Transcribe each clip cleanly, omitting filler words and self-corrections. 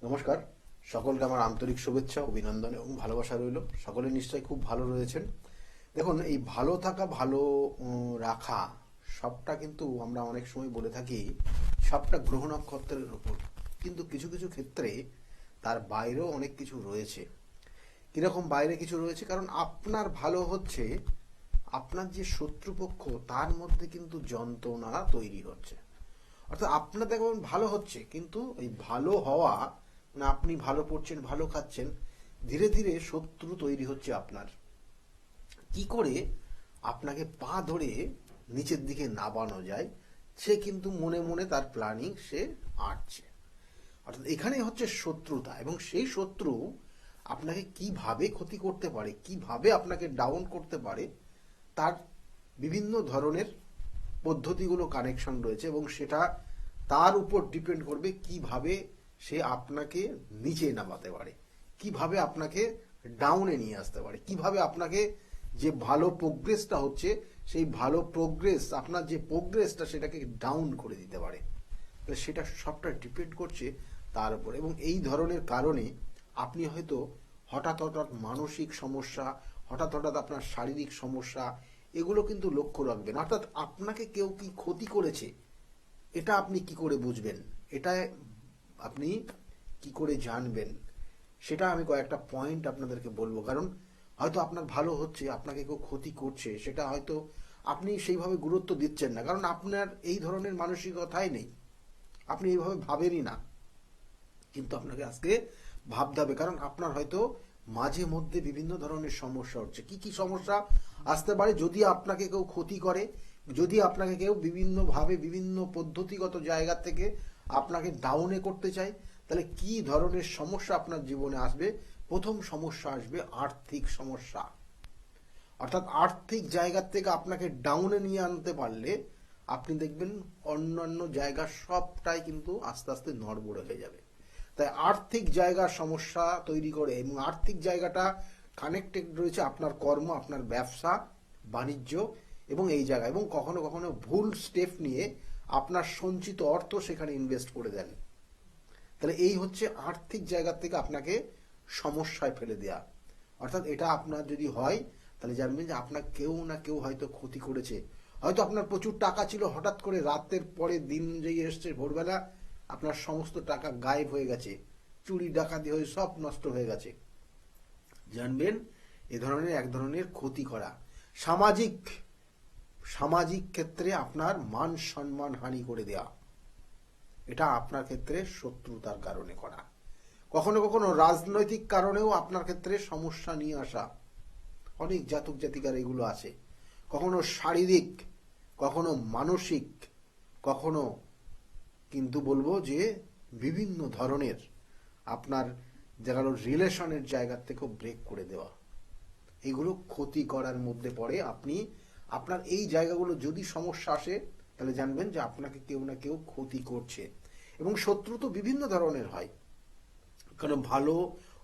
নমস্কার। সকলকে আমার আন্তরিক শুভেচ্ছা, অভিনন্দন এবং ভালোবাসা রইল। সকলে নিশ্চয়ই খুব ভালো রয়েছেন। দেখুন, এই ভালো থাকা, ভালো রাখা, সবটা কিন্তু আমরা অনেক সময় বলে থাকি সবটা গ্রহ নক্ষত্রের উপর, কিন্তু কিছু কিছু ক্ষেত্রে তার বাইরেও অনেক কিছু রয়েছে। কিরকম বাইরে কিছু রয়েছে? কারণ আপনার ভালো হচ্ছে, আপনার যে শত্রুপক্ষ তার মধ্যে কিন্তু যন্ত্রণা তৈরি হচ্ছে। অর্থাৎ আপনার দেখবেন ভালো হচ্ছে, কিন্তু এই ভালো হওয়া মানে আপনি ভালো পড়ছেন, ভালো খাচ্ছেন, ধীরে ধীরে শত্রু তৈরি হচ্ছে আপনার। কি করে আপনাকে পা ধরে নিচের দিকে নামানো যায়, সে কিন্তু মনে মনে তার প্ল্যানিং সে আঁটছে। অর্থাৎ এখানে হচ্ছে শত্রুতা, এবং সেই শত্রু আপনাকে কিভাবে ক্ষতি করতে পারে, কিভাবে আপনাকে ডাউন করতে পারে, তার বিভিন্ন ধরনের পদ্ধতিগুলো কানেকশন রয়েছে, এবং সেটা তার উপর ডিপেন্ড করবে কিভাবে সে আপনাকে নিচে নামাতে পারে, কিভাবে আপনাকে ডাউনে নিয়ে আসতে পারে, কিভাবে আপনাকে যে ভালো প্রোগ্রেসটা হচ্ছে সেই ভালো প্রোগ্রেস, আপনার যে প্রোগ্রেসটা সেটাকে ডাউন করে দিতে পারে। তো সেটা সবটা ডিপেন্ড করছে তার উপর। এবং এই ধরনের কারণে আপনি হয়তো হঠাৎ হঠাৎ মানসিক সমস্যা, হঠাৎ হঠাৎ আপনার শারীরিক সমস্যা, এগুলো কিন্তু লক্ষ্য রাখবেন। অর্থাৎ আপনাকে কেউ কি ক্ষতি করেছে, এটা আপনি কি করে বুঝবেন, এটা আপনি কি করে জানবেন, সেটা আমি কয়েকটা পয়েন্ট আপনাদেরকে বলবো। কারণ হয়তো আপনার ভালো হচ্ছে, আপনাকে কেউ ক্ষতি করছে, সেটা হয়তো আপনি সেইভাবে গুরুত্ব দিচ্ছেন না, কারণ আপনার এই ধরনের মানসিকতাই নেই, আপনি এইভাবে ভাবেনই না। কিন্তু আপনাকে আজকে ভাবতে হবে, কারণ আপনার হয়তো মাঝে মধ্যে বিভিন্ন ধরনের সমস্যা হচ্ছে। কি কি সমস্যা আসতে পারে? যদি আপনাকে কেউ ক্ষতি করে, যদি আপনাকে কেউ বিভিন্নভাবে বিভিন্ন পদ্ধতিগত জায়গা থেকে আপনাকে ডাউনে করতে চায়, তাহলে কি ধরনের সমস্যা আপনার জীবনে আসবে? প্রথম সমস্যা আসবে আর্থিক সমস্যা। অর্থাৎ আর্থিক জায়গা থেকে আপনাকে ডাউনে নিয়ে আনতে পারলে আপনি দেখবেন অন্যান্য জায়গা সবটাই কিন্তু আস্তে আস্তে নড়বড়ে হয়ে যাবে। তাই আর্থিক জায়গার সমস্যা তৈরি করে, এবং আর্থিক জায়গাটা কানেক্টেড রয়েছে আপনার কর্ম, আপনার ব্যবসা বাণিজ্য এবং এই জায়গা, এবং কখনো কখনো ভুল স্টেপ নিয়ে আপনার সঞ্চিত অর্থ সেখানে ইনভেস্ট করে দেন। তাহলে এই হচ্ছে আর্থিক জায়গা থেকে আপনাকে সমস্যায় ফেলে দেয়া। অর্থাৎ এটা আপনার যদি হয়, তাহলে জানবেন যে আপনার কেউ না কেউ হয়তো ক্ষতি করেছে। হয়তো আপনার প্রচুর টাকা ছিল, হঠাৎ করে রাতের পরে দিন যেই এসছে, ভোরবেলা আপনার সমস্ত টাকা গায়েব হয়ে গেছে, চুরি ডাকাতি হয়ে সব নষ্ট হয়ে গেছে। জানবেন এ ধরনের এক ধরনের ক্ষতি করা। সামাজিক সামাজিক ক্ষেত্রে আপনার মান সম্মান হানি করে দেয়া, এটা আপনার ক্ষেত্রে শত্রুতার কারণে করা। কখনো কখনো রাজনৈতিক কারণেও আপনার ক্ষেত্রে সমস্যা নিয়ে আসা, অনেক জাতক জাতিকার এগুলো আছে। কখনো শারীরিক, কখনো মানসিক, কখনো কিন্তু বলবো যে বিভিন্ন ধরনের আপনার যেগুলো রিলেশনের জায়গা থেকেও ব্রেক করে দেওয়া, এগুলো ক্ষতি করার মধ্যে পড়ে। আপনি আপনার এই জায়গাগুলো যদি সমস্যা আসে, তাহলে জানবেন যে আপনাকে কেউ না কেউ ক্ষতি করছে। এবং শত্রু তো বিভিন্ন ধরনের হয়, কারণ ভালো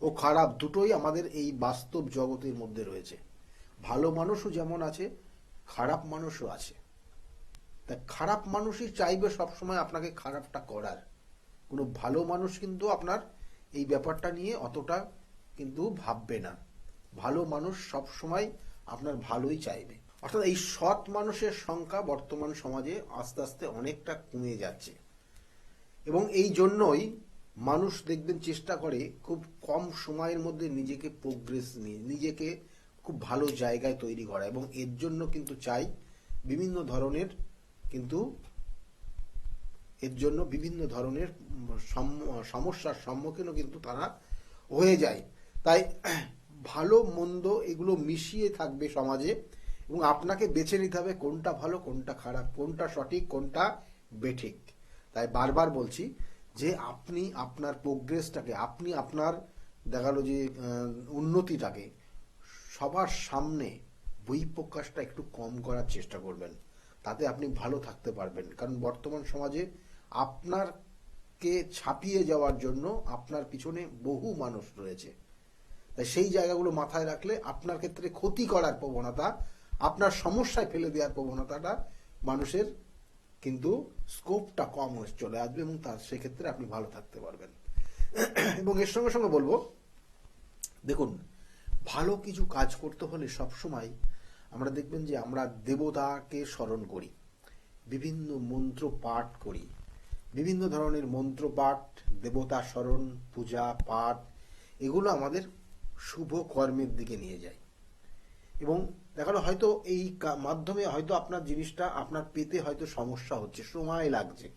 ও খারাপ দুটোই আমাদের এই বাস্তব জগতের মধ্যে রয়েছে। ভালো মানুষও যেমন আছে, খারাপ মানুষও আছে। তাই খারাপ মানুষই চাইবে সবসময় আপনাকে খারাপটা করার। কোনো ভালো মানুষ কিন্তু আপনার এই ব্যাপারটা নিয়ে অতটা কিন্তু ভাববে না। ভালো মানুষ সবসময় আপনার ভালোই চাইবে। অর্থাৎ এই সৎ মানুষের সংখ্যা বর্তমান সমাজে আস্তে আস্তে অনেকটা কমে যাচ্ছে, এবং এই জন্যই মানুষ দেখবেন চেষ্টা করে খুব কম সময়ের মধ্যে নিজেকে প্রোগ্রেস নিয়ে, নিজেকে খুব ভালো জায়গায় তৈরি করা, এবং এর জন্য কিন্তু চাই বিভিন্ন ধরনের, কিন্তু এর জন্য বিভিন্ন ধরনের সমস্যার সম্মুখীনও কিন্তু তারা হয়ে যায়। তাই ভালো মন্দ এগুলো মিশিয়ে থাকবে সমাজে, এবং আপনাকে বেছে নিতে হবে কোনটা ভালো, কোনটা খারাপ, কোনটা সঠিক, কোনটা বেঠিক। তাই বারবার বলছি যে আপনি আপনার প্রোগ্রেসটাকে, আপনি আপনার দেখালো যে উন্নতিটাকে সবার সামনে বহিঃপ্রকাশটা একটু কম করার চেষ্টা করবেন। তাতে আপনি ভালো থাকতে পারবেন, কারণ বর্তমান সমাজে আপনারকে ছাপিয়ে যাওয়ার জন্য আপনার পিছনে বহু মানুষ রয়েছে। তাই সেই জায়গাগুলো মাথায় রাখলে আপনার ক্ষেত্রে ক্ষতি করার প্রবণতা, আপনার সমস্যায় ফেলে দেওয়ার প্রবণতাটা মানুষের কিন্তু স্কোপটা কম হয়ে চলে আসবে, এবং তার সেক্ষেত্রে আপনি ভালো থাকতে পারবেন। এবং এর সঙ্গে সঙ্গে বলবো, দেখুন, ভালো কিছু কাজ করতে হলে সবসময় আমরা দেখবেন যে আমরা দেবতাকে স্মরণ করি, বিভিন্ন মন্ত্র পাঠ করি, বিভিন্ন ধরনের মন্ত্র পাঠ, দেবতা স্মরণ, পূজা পাঠ, এগুলো আমাদের শুভ কর্মের দিকে নিয়ে যায়। এবং দেখালো হয়তো এই মাধ্যমে হয়তো আপনার জিনিসটা আপনার পেতে হয়তো সমস্যা হচ্ছে, সময় লাগছে,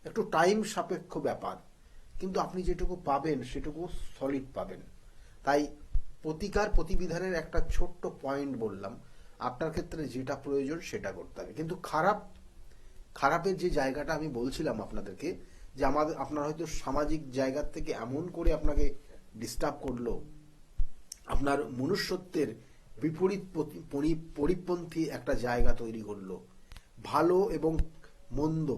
একটু টাইম সাপেক্ষ ব্যাপার, কিন্তু আপনি যেটুকু পাবেন সেটুকু সলিড পাবেন। তাই প্রতিকার প্রতিবিধানের একটা ছোট্ট পয়েন্ট বললাম, আপনার ক্ষেত্রে যেটা প্রয়োজন সেটা করতে হবে। কিন্তু খারাপের যে জায়গাটা আমি বলছিলাম আপনাদেরকে, যে আপনার হয়তো সামাজিক জায়গা থেকে এমন করে আপনাকে ডিস্টার্ব করলো, আপনার মনুষ্যত্বের বিপরীত পরিপন্থী একটা জায়গা তৈরি করলো, ভালো এবং মন্দ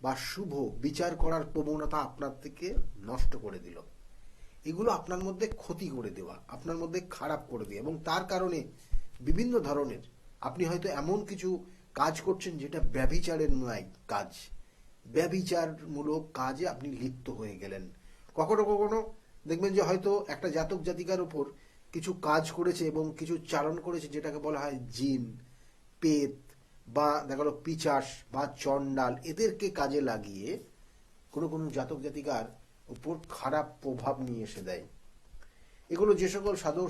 বা শুভ বিচার করার প্রবণতা আপনার থেকে নষ্ট করে দিল, এগুলো আপনার মধ্যে ক্ষতি করে দেওয়া, আপনার মধ্যে খারাপ করে দেওয়া, এবং তার কারণে বিভিন্ন ধরনের আপনি হয়তো এমন কিছু কাজ করছেন যেটা ব্যভিচারের নয় কাজ, ব্যভিচারমূলক কাজে আপনি লিপ্ত হয়ে গেলেন। কখনো কখনো দেখবেন যে হয়তো একটা জাতক জাতিকার উপর কিছু কাজ করেছে এবং কিছু চালন করেছে, যেটাকে বলা হয় জিন, পেত, বা দেখা গেল পিচাস বা চণ্ডাল, এদেরকে কাজে লাগিয়ে কোনো কোনো জাতক জাতিকার উপর খারাপ প্রভাব নিয়ে এসে দেয়। এগুলো যে সকল সাধু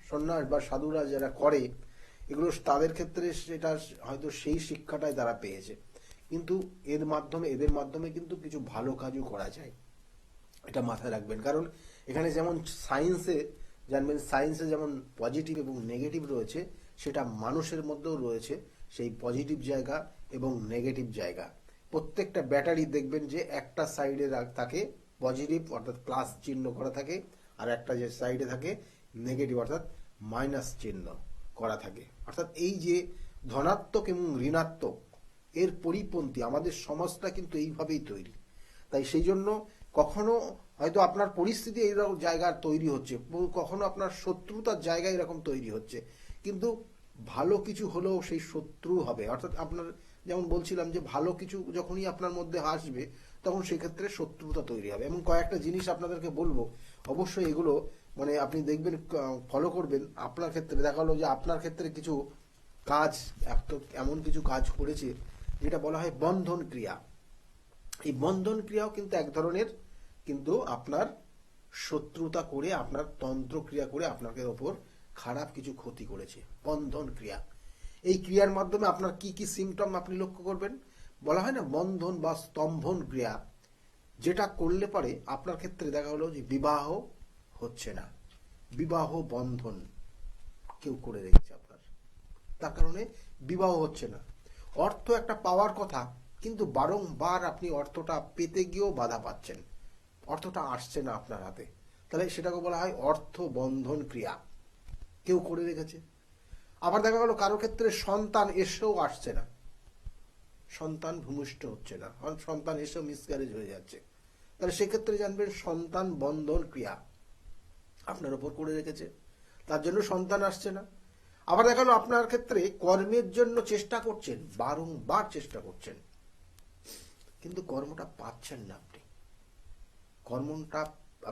সন্ন্যাস বা সাধুরা যারা করে, এগুলো তাদের ক্ষেত্রে সেটা হয়তো সেই শিক্ষাটাই তারা পেয়েছে, কিন্তু এদের মাধ্যমে কিন্তু কিছু ভালো কাজও করা যায়, এটা মাথায় রাখবেন। কারণ এখানে যেমন সায়েন্সে জানবেন, সায়েন্সে যেমন পজিটিভ এবং নেগেটিভ রয়েছে, সেটা মানুষের মধ্যেও রয়েছে সেই পজিটিভ জায়গা এবং নেগেটিভ জায়গা। প্রত্যেকটা ব্যাটারি দেখবেন যে একটা সাইডে থাকে পজিটিভ অর্থাৎ প্লাস চিহ্ন করা থাকে, আর একটা যে সাইডে থাকে নেগেটিভ অর্থাৎ মাইনাস চিহ্ন করা থাকে। অর্থাৎ এই যে ধনাত্মক এবং ঋণাত্মক এর পরিপন্থী আমাদের সমাজটা কিন্তু এইভাবেই তৈরি। তাই সেই জন্য কখনো হয়তো আপনার পরিস্থিতি এইরকম জায়গার তৈরি হচ্ছে, কখনো আপনার শত্রুতার জায়গা এরকম তৈরি হচ্ছে, কিন্তু ভালো কিছু হলেও সেই শত্রু হবে। অর্থাৎ আপনার যেমন বলছিলাম যে ভালো কিছু যখনই আপনার মধ্যে আসবে তখন সেক্ষেত্রে শত্রুতা তৈরি হবে। এবং কয়েকটা জিনিস আপনাদেরকে বলবো, অবশ্যই এগুলো মানে আপনি দেখবেন, ফলো করবেন। আপনার ক্ষেত্রে দেখা হলো যে আপনার ক্ষেত্রে কিছু কাজ, এমন কিছু কাজ করেছে যেটা বলা হয় বন্ধন ক্রিয়া। এই বন্ধন ক্রিয়াও কিন্তু এক ধরনের কিন্তু আপনার শত্রুতা করে, আপনার তন্ত্র ক্রিয়া করে আপনাকে ওপর খারাপ কিছু ক্ষতি করেছে, বন্ধন ক্রিয়া। এই ক্রিয়ার মাধ্যমে আপনার কি কি সিমটম আপনি লক্ষ্য করবেন, বলা হয় না বন্ধন বা স্তম্ভন ক্রিয়া, যেটা করলে পরে আপনার ক্ষেত্রে দেখা হলো যে বিবাহ হচ্ছে না, বিবাহ বন্ধন কেউ করে রেখেছে আপনার, তার কারণে বিবাহ হচ্ছে না। অর্থ একটা পাওয়ার কথা, কিন্তু বারংবার আপনি অর্থটা পেতে গিয়েও বাধা পাচ্ছেন, অর্থটা আসছে না আপনার হাতে, তাহলে সেটাকে বলা হয় অর্থ বন্ধন ক্রিয়া, কেউ করে রেখেছে। আবার দেখা গেল কারো ক্ষেত্রে সন্তান এসেও আসছে না, সন্তান ভূমিষ্ঠ হচ্ছে না, সন্তান এসেও মিসক্যারেজ হয়ে যাচ্ছে, তাহলে সেক্ষেত্রে জানবেন সন্তান বন্ধন ক্রিয়া আপনার ওপর করে রেখেছে, তার জন্য সন্তান আসছে না। আবার দেখা গেল আপনার ক্ষেত্রে কর্মের জন্য চেষ্টা করছেন, বারংবার চেষ্টা করছেন, কিন্তু কর্মটা পাচ্ছেন না, আপনি কর্মটা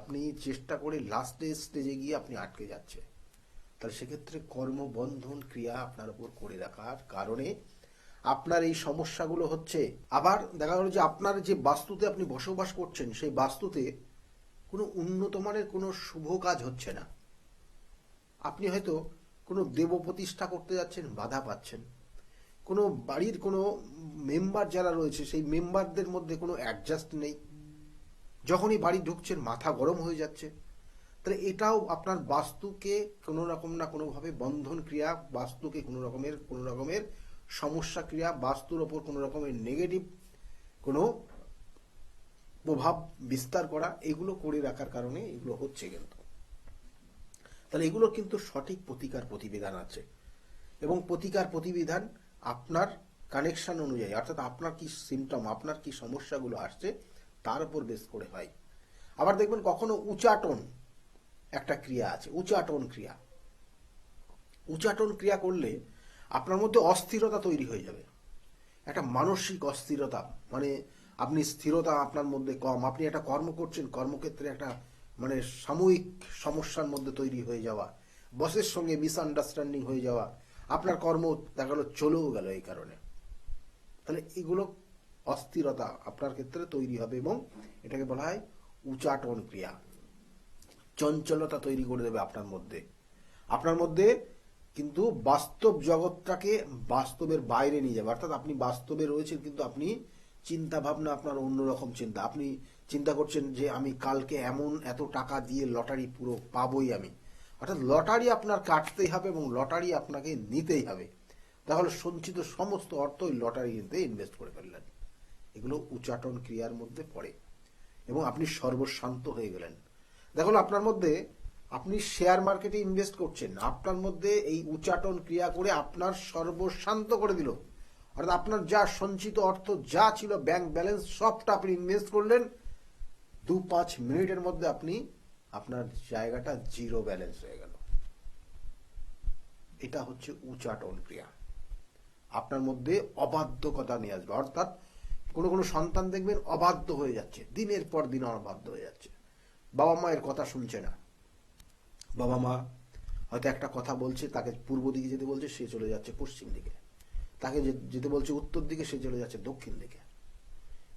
আপনি চেষ্টা করে লাস্ট স্টেজে গিয়ে আপনি আটকে যাচ্ছে, তাহলে সেক্ষেত্রে কর্মবন্ধন ক্রিয়া আপনার উপর করে রাখার কারণে আপনার এই সমস্যাগুলো হচ্ছে। আবার দেখা গেল যে আপনার যে বাস্তুতে আপনি বসবাস করছেন, সেই বাস্তুতে কোনো উন্নত মানের কোনো শুভ কাজ হচ্ছে না, আপনি হয়তো কোনো দেব প্রতিষ্ঠা করতে যাচ্ছেন, বাধা পাচ্ছেন, কোনো বাড়ির কোনো মেম্বার যারা রয়েছে সেই মেম্বারদের মধ্যে কোনো অ্যাডজাস্ট নেই, যখনই বাড়ি ঢুকছেন মাথা গরম হয়ে যাচ্ছে, তাহলে এটাও আপনার বাস্তুকে কোনো রকম না কোনোভাবে বন্ধন ক্রিয়া, বাস্তুকে কোনো রকমের সমস্যা ক্রিয়া, বাস্তুর ওপর কোনো রকমের নেগেটিভ কোনো প্রভাব বিস্তার করা, এগুলো করে রাখার কারণে এগুলো হচ্ছে। কিন্তু তাহলে এগুলো কিন্তু সঠিক প্রতিকার প্রতিবিধান আছে, এবং প্রতিকার প্রতিবিধান আপনার কানেকশন অনুযায়ী, অর্থাৎ আপনার কি সিমটম, আপনার কি সমস্যাগুলো আসছে তার উপর বেস করে হয়। আবার দেখবেন কখনো উচাটন একটা ক্রিয়া আছে, উচাটন ক্রিয়া, উচাটন ক্রিয়া করলে আপনার মধ্যে অস্থিরতা তৈরি হয়ে যাবে, একটা মানসিক অস্থিরতা, মানে আপনি স্থিরতা আপনার মধ্যে কম, আপনি একটা কর্ম করছেন, কর্মক্ষেত্রে একটা মানে সাময়িক সমস্যার মধ্যে তৈরি হয়ে যাওয়া, বসের সঙ্গে মিসআন্ডারস্ট্যান্ডিং হয়ে যাওয়া, আপনার কর্ম দেখা গেল চলেও গেল এই কারণে। তাহলে এগুলো অস্থিরতা আপনার ক্ষেত্রে তৈরি হবে এবং এটাকে বলা হয় উচাটন ক্রিয়া। চঞ্চলতা তৈরি করে দেবে আপনার মধ্যে। আপনার মধ্যে কিন্তু বাস্তব জগৎটাকে বাস্তবের বাইরে নিয়ে যাবে, অর্থাৎ আপনি বাস্তবে রয়েছেন কিন্তু আপনি চিন্তা ভাবনা আপনার অন্যরকম চিন্তা। আপনি চিন্তা করছেন যে আমি কালকে এত টাকা দিয়ে লটারি পুরো পাবই আমি, অর্থাৎ লটারি আপনার কাটতেই হবে এবং লটারি আপনাকে নিতেই হবে। তাহলে সঞ্চিত সমস্ত অর্থ ওই লটারিতে ইনভেস্ট করে ফেললেন। এগুলো উচাটন ক্রিয়ার মধ্যে পড়ে এবং আপনি সর্বশান্ত হয়ে গেলেন। দেখুন আপনার মধ্যে, আপনি শেয়ার মার্কেটে ইনভেস্ট করছেন, আপনার মধ্যে এই উচাটন ক্রিয়া করে আপনার সর্বশান্ত করে দিল। অর্থাৎ আপনার যা সঞ্চিত অর্থ যা ছিল ব্যাংক ব্যালেন্স সবটা আপনি ইনভেস্ট করলেন, 2-5 মিনিটের মধ্যে আপনি আপনার জায়গাটা জিরো ব্যালেন্স হয়ে গেল। এটা হচ্ছে উচাটন ক্রিয়া। আপনার মধ্যে অবাধ্যকতা নিয়ে আসবে, অর্থাৎ কোনো কোনো সন্তান দেখবেন অবাধ্য হয়ে যাচ্ছে, দিনের পর দিন অবাধ্য হয়ে যাচ্ছে, বাবা মায়ের কথা শুনছে না। বাবা মা হয়তো একটা কথা বলছে, তাকে পূর্ব দিকে যেতে বলছে, সে চলে যাচ্ছে পশ্চিম দিকে, তাকে যেতে বলছে উত্তর দিকে, সে চলে যাচ্ছে দক্ষিণ দিকে।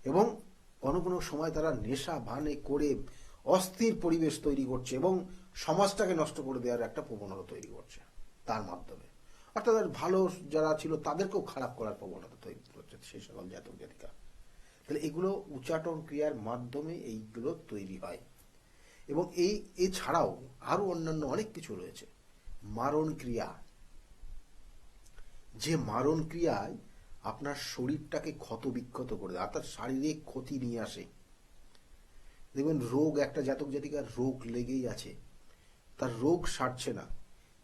এবং কোনো কোনো সময় তারা নেশা ভানে করে অস্থির পরিবেশ তৈরি করছে এবং সমাজটাকে নষ্ট করে দেওয়ার একটা প্রবণতা তৈরি করছে তার মাধ্যমে। অর্থাৎ ভালো যারা ছিল তাদেরকেও খারাপ করার প্রবণতা তৈরি করছে সেই সকল জাতক জাতিকা। তাহলে এগুলো উচাটন ক্রিয়ার মাধ্যমে এইগুলো তৈরি হয়। এবং এছাড়াও আরো অন্যান্য অনেক কিছু রয়েছে। মারণ ক্রিয়া, যে মারণ ক্রিয়ায় আপনার শরীরটাকে ক্ষত বিক্ষত করে দেয়, অর্থাৎ শারীরিক ক্ষতি নিয়ে আসে। দেখবেন রোগ, একটা জাতক জাতিকার রোগ লেগেই আছে, তার রোগ সারছে না,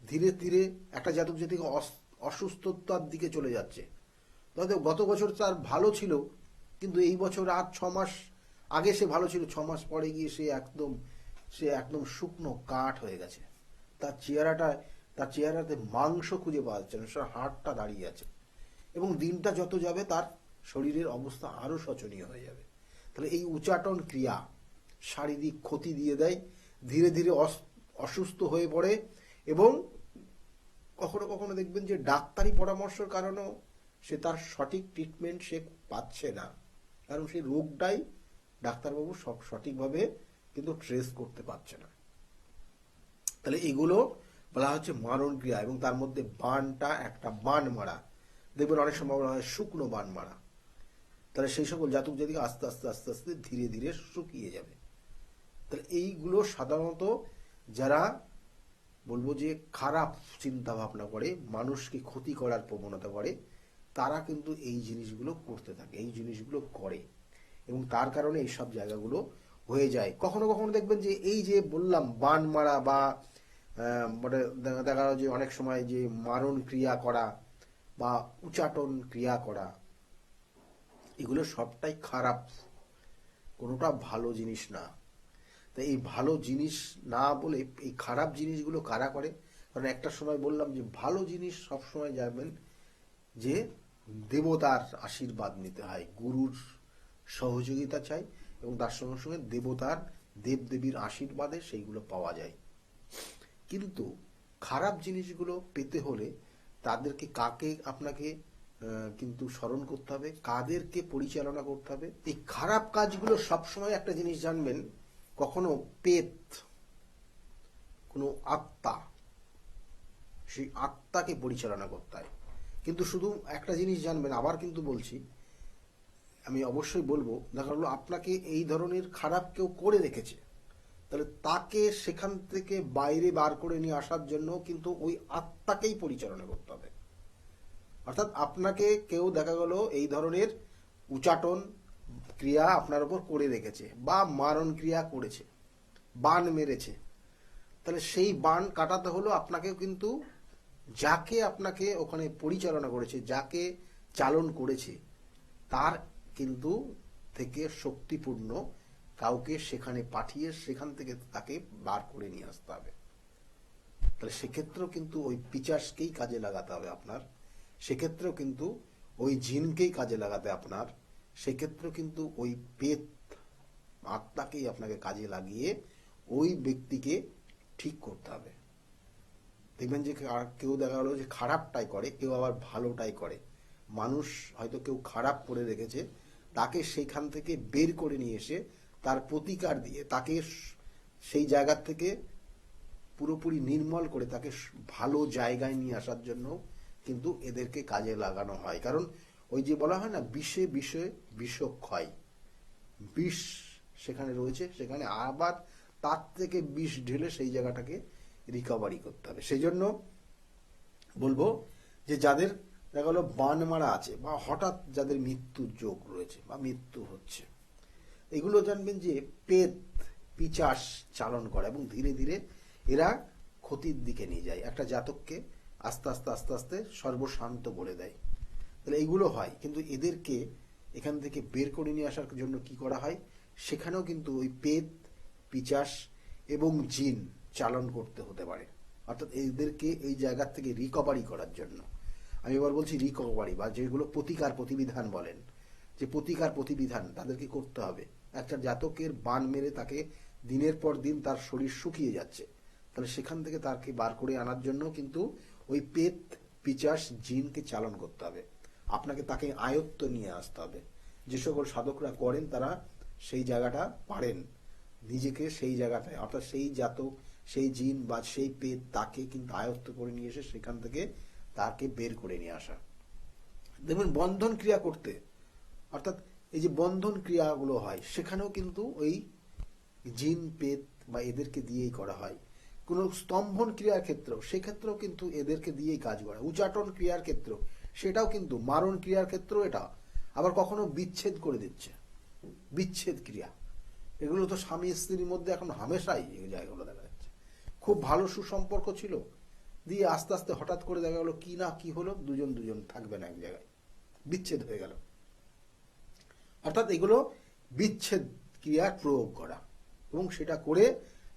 ধীরে ধীরে একটা জাতক জাতিকা অসুস্থতার দিকে চলে যাচ্ছে। হয়তো গত বছর তার ভালো ছিল, কিন্তু এই বছর আর 6 মাস আগে সে ভালো ছিল, 6 মাস পরে গিয়ে সে একদম শুকনো কাঠ হয়ে গেছে। তার চেহারাতে মাংস খুঁজে পাওয়া যাচ্ছে না, হাড়টা দাঁড়িয়ে আছে। এবং দিনটা যত যাবে তার শরীরের অবস্থা আরো শোচনীয় হয়ে যাবে। তাহলে এই উচাটন ক্রিয়া শারীরিক ক্ষতি দিয়ে দেয়, ধীরে ধীরে অসুস্থ হয়ে পড়ে। এবং কখনো কখনো দেখবেন যে ডাক্তারি পরামর্শের কারণেও সে তার সঠিক ট্রিটমেন্ট সে পাচ্ছে না, কারণ সেই রোগটাই ডাক্তারবাবু সঠিকভাবে কিন্তু ট্রেস করতে পারছে না। তাহলে এগুলো বলা হচ্ছে মারণ ক্রিয়া। এবং তার মধ্যে বানটা একটা বান মারা, দেখবেন অনেক সময় বলা হয় শুকনো বান মারা। তাহলে সেই সকল জাতক জাতিকা আস্তে আস্তে আস্তে আস্তে ধীরে ধীরে শুকিয়ে যাবে। তাহলে এইগুলো সাধারণত যারা বলবো যে খারাপ চিন্তা ভাবনা করে, মানুষকে ক্ষতি করার প্রবণতা করে, তারা কিন্তু এই জিনিসগুলো করতে থাকে, এই জিনিসগুলো করে এবং তার কারণে এইসব জায়গাগুলো হয়ে যায়। কখনো কখনো দেখবেন যে এই যে বললাম বান মারা বা মানে দেখা গেল যে অনেক সময় যে মারণ ক্রিয়া করা বা উচাটন ক্রিয়া করা, এগুলো সবটাই খারাপ, কোনোটা ভালো জিনিস না। তাই এই ভালো জিনিস না বলে এই খারাপ জিনিসগুলো কারা করে? কারণ একটা সময় বললাম যে ভালো জিনিস সবসময় যাবেন যে দেবতার আশীর্বাদ নিতে হয়, গুরুর সহযোগিতা চাই এবং তার সঙ্গে সঙ্গে দেবতার দেবদেবীর আশীর্বাদে সেইগুলো পাওয়া যায়। কিন্তু খারাপ জিনিসগুলো পেতে হলে তাদেরকে আপনাকে কিন্তু স্মরণ করতে হবে, কাদেরকে পরিচালনা করতে হবে। এই খারাপ কাজগুলো সবসময় একটা জিনিস জানবেন, কখনো পেত কোনো আত্মা, সেই আত্মাকে পরিচালনা করতে হয়। কিন্তু শুধু একটা জিনিস জানবেন, আবার কিন্তু বলছি, আমি অবশ্যই বলবো, দেখা গেলো আপনাকে এই ধরনের খারাপ কেউ করে রেখেছে, তাহলে তাকে সেখান থেকে বাইরে বার করে নিয়ে আসার জন্য কিন্তু ওই আত্মাকেই পরিচালনা করতে হবে। অর্থাৎ আপনাকে কেউ দেখা গেল এই ধরনের উচাটন ক্রিয়া আপনার উপর করে রেখেছে বা মারণ ক্রিয়া করেছে, বান মেরেছে, তাহলে সেই বান কাটাতে হলো আপনাকে কিন্তু যাকে আপনাকে ওখানে পরিচালনা করেছে, যাকে চালন করেছে, তার কিন্তু থেকে শক্তিপূর্ণ কাউকে সেখানে পাঠিয়ে সেখান থেকে তাকে বার করে নিয়ে আসতে হবে। তাহলে সেক্ষেত্রেও কিন্তু ওই পিচাসকেই কাজে লাগাতে হবে আপনার, সেক্ষেত্রেও কিন্তু ওই জিনকেই কাজে লাগাতে আপনার সেক্ষেত্রেও কিন্তু ওই পেত আত্মাকেই আপনাকে কাজে লাগিয়ে ওই ব্যক্তিকে ঠিক করতে হবে। দেখবেন যে কেউ দেখা গেলো যে খারাপটাই করে, কেউ আবার ভালোটাই করে। মানুষ হয়তো কেউ খারাপ করে রেখেছে, তাকে সেইখান থেকে বের করে নিয়ে এসে তার প্রতিকার দিয়ে তাকে সেই জায়গার থেকে পুরোপুরি নির্মল করে তাকে ভালো জায়গায় নিয়ে আসার জন্য কিন্তু এদেরকে কাজে লাগানো হয়। কারণ ওই যে বলা হয় না, বিষে বিষে বিষক্ষয়, বিষ সেখানে রয়েছে, সেখানে আবার তার থেকে বিষ ঢেলে সেই জায়গাটাকে রিকভারি করতে হবে। সেই জন্য বলবো যে যাদের দেখা গেলো বান মারা আছে বা হঠাৎ যাদের মৃত্যুর যোগ রয়েছে বা মৃত্যু হচ্ছে, এগুলো জানবেন যে পেত পিচাস চালন করে এবং ধীরে ধীরে এরা ক্ষতির দিকে নিয়ে যায়, একটা জাতককে আস্তে আস্তে আস্তে আস্তে সর্বশান্ত করে দেয়। তাহলে এইগুলো হয়, কিন্তু এদেরকে এখান থেকে বের করে নিয়ে আসার জন্য কি করা হয়, সেখানেও কিন্তু ওই পেত পিচাস এবং জিন চালন করতে হতে পারে। অর্থাৎ এদেরকে এই জায়গার থেকে রিকভারি করার জন্য, আমি এবার বলছি রিকভারি বা যেগুলো প্রতিকার প্রতিবিধান বলেন, যে প্রতিকার প্রতিবিধান তাদেরকে করতে হবে। একটা জাতকের বান মেরে তাকে দিনের পর দিন তার শরীর শুকিয়ে যাচ্ছে, তাহলে সেখান থেকে তাকে বার করে আনার জন্য কিন্তু ওই পেত পিচাস জিনকে চালন করতে হবে। আপনাকে তাকে আয়ত্ত নিয়ে আসতে হবে। যে সকল সাধকরা করেন তারা সেই জায়গাটা পারেন, নিজেকে সেই জায়গাটায় অর্থাৎ সেই জাতক সেই জিন বা সেই পেত তাকে কিন্তু আয়ত্ত করে নিয়ে এসে সেখান থেকে তাকে বের করে নিয়ে আসা। দেখবেন বন্ধন ক্রিয়া করতে, অর্থাৎ এই যে বন্ধন ক্রিয়াগুলো হয় সেখানেও কিন্তু ওই জিন পেত বা এদেরকে দিয়েই করা হয়। কোন স্তম্ভন ক্রিয়ার ক্ষেত্রেও সেক্ষেত্রেও কিন্তু এদেরকে দিয়েই কাজ করা। উচাটন ক্রিয়ার ক্ষেত্রেও সেটাও কিন্তু, মারণ ক্রিয়ার ক্ষেত্রেও এটা, আবার কখনো বিচ্ছেদ করে দিচ্ছে, বিচ্ছেদ ক্রিয়া, এগুলো তো স্বামী স্ত্রীর মধ্যে এখন হামেশাই এই জায়গাগুলো দেখা যাচ্ছে। খুব ভালো সুসম্পর্ক ছিল, দিয়ে আস্তে আস্তে হঠাৎ করে দেখা গেলো কি না কি হলো, দুজন দুজন থাকবে না এক জায়গায়, বিচ্ছেদ হয়ে গেল। অর্থাৎ এগুলো বিচ্ছেদ ক্রিয়ার প্রয়োগ করা, এবং সেটা করে